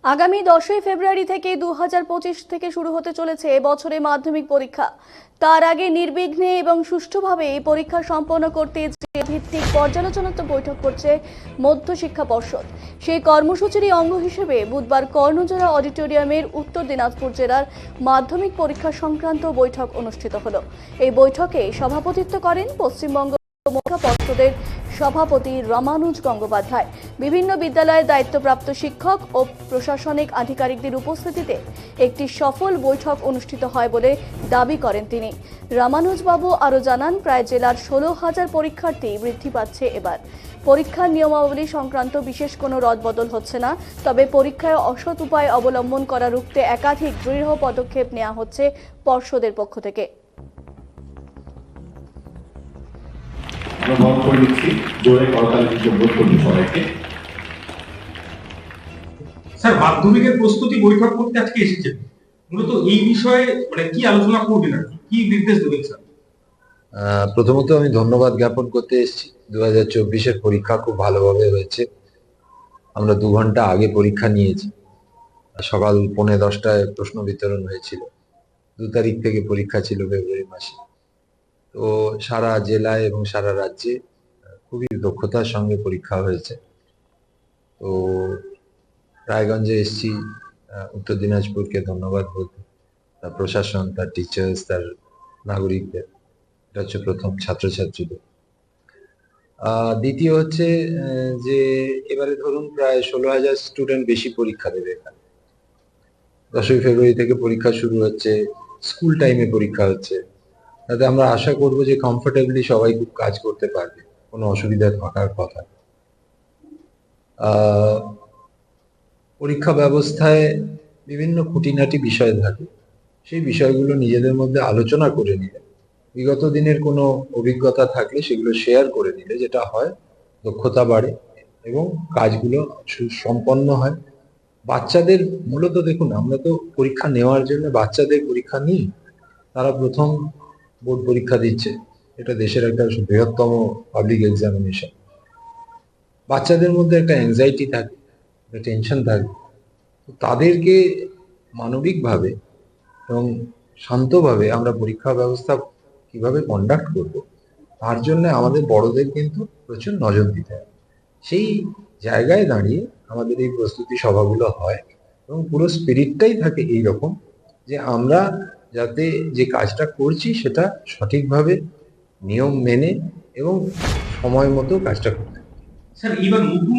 আগামী 10ই ফেব্রুয়ারি থেকে 2025 থেকে শুরু হতে চলেছে এবছরের মাধ্যমিক পরীক্ষা। তার আগে নির্বিঘ্নে এবং সুষ্ঠুভাবে এই পরীক্ষা সম্পন্ন করতে ভিত্তিক পর্যালোচনাত্মক বৈঠক করছে মধ্যশিক্ষা পর্ষদ। সেই কর্মসূচির অঙ্গ হিসেবে বুধবার কর্ণজোড়া অডিটোরিয়ামের উত্তর দিনাজপুর জেলার মাধ্যমিক পরীক্ষা সংক্রান্ত বৈঠক অনুষ্ঠিত হলো। এই বৈঠকে সভাপতিত্ব করেন পশ্চিমবঙ্গ মধ্যশিক্ষা পর্ষদের সভাপতি রামানুজ গঙ্গোপাধ্যায়। বিভিন্ন বিদ্যালয়ের দায়িত্বপ্রাপ্ত শিক্ষক ও প্রশাসনিক আধিকারিকদের উপস্থিতিতে একটি সফল বৈঠক অনুষ্ঠিত হয় বলে দাবি করেন তিনি। রামানুজবাবু আরও জানান, প্রায় জেলার 16,000 পরীক্ষার্থী বৃদ্ধি পাচ্ছে এবার। পরীক্ষার নিয়মাবলী সংক্রান্ত বিশেষ কোনো রদবদল হচ্ছে না, তবে পরীক্ষায় অসৎ উপায় অবলম্বন করা রুখতে একাধিক দৃঢ় পদক্ষেপ নেওয়া হচ্ছে পর্ষদের পক্ষ থেকে। স্যার, মাধ্যমিকের প্রস্তুতি বৈঠক করতে আজকে এসেছেন, মূলত এই বিষয়ে কি আলোচনা করবেন আর কি নির্দেশ দেবেন স্যার? প্রথমত আমি ধন্যবাদ জ্ঞাপন করতে এসেছি। 2024-এর পরীক্ষা খুব ভালোভাবে হয়েছে। আমরা 2 ঘন্টা আগে পরীক্ষা নিয়েছি। সকাল 10:45টায় প্রশ্ন বিতরণ হয়েছিল। 2 তারিখ থেকে পরীক্ষা ছিল ফেব্রুয়ারি মাসে। তো সারা জেলায় এবং সারা রাজ্যে খুবই দক্ষতার সঙ্গে পরীক্ষা হয়েছে। তো রায়গঞ্জে এসেছি উত্তর দিনাজপুরকে ধন্যবাদ বলতে, তার প্রশাসন, তার টিচার্স, তার নাগরিকদের। এটা হচ্ছে প্রথম, ছাত্রছাত্রীদের। দ্বিতীয় হচ্ছে যে এবারে ধরুন প্রায় 16,000 স্টুডেন্ট বেশি পরীক্ষা দেবে এখানে। 10ই ফেব্রুয়ারি থেকে পরীক্ষা শুরু হচ্ছে, স্কুল টাইমে পরীক্ষা হচ্ছে। তাতে আমরা আশা করব যে কমফোর্টেবলি সবাই খুব কাজ করতে পারবে, কোনো অসুবিধা থাকার কথা। পরীক্ষা ব্যবস্থায় বিভিন্ন খুঁটিনাটি বিষয় থাকে, সেই বিষয়গুলো নিজেদের মধ্যে আলোচনা করে নিলে, বিগত দিনের কোনো অভিজ্ঞতা থাকলে সেগুলো শেয়ার করে নিলে যেটা হয়, দক্ষতা বাড়ে এবং কাজগুলো সম্পন্ন হয়। বাচ্চাদের মূলত দেখুন, আমরা তো পরীক্ষা নেওয়ার জন্য বাচ্চাদের পরীক্ষা নিই। তারা প্রথম বোর্ড পরীক্ষা দিচ্ছে, এটা দেশের একটা বৃহত্তম পাবলিক এক্সামিনেশন। বাচ্চাদের মধ্যে একটা অ্যাংজাইটি থাকে, একটা টেনশন থাকে। তাদেরকে মানবিকভাবে এবং শান্তভাবে আমরা পরীক্ষা ব্যবস্থা কিভাবে কন্ডাক্ট করব, তার জন্য আমাদের বড়দের কিন্তু প্রচুর নজর দিতে হয়। সেই জায়গায় দাঁড়িয়ে আমাদের এই প্রস্তুতি সভাগুলো হয় এবং পুরো স্পিরিটটাই থাকে এইরকম যে আমরা যাতে যে কাজটা করছি সেটা সঠিকভাবে নিয়ম মেনে এবং সময় মতো কাজটা করতে। স্যার, এবার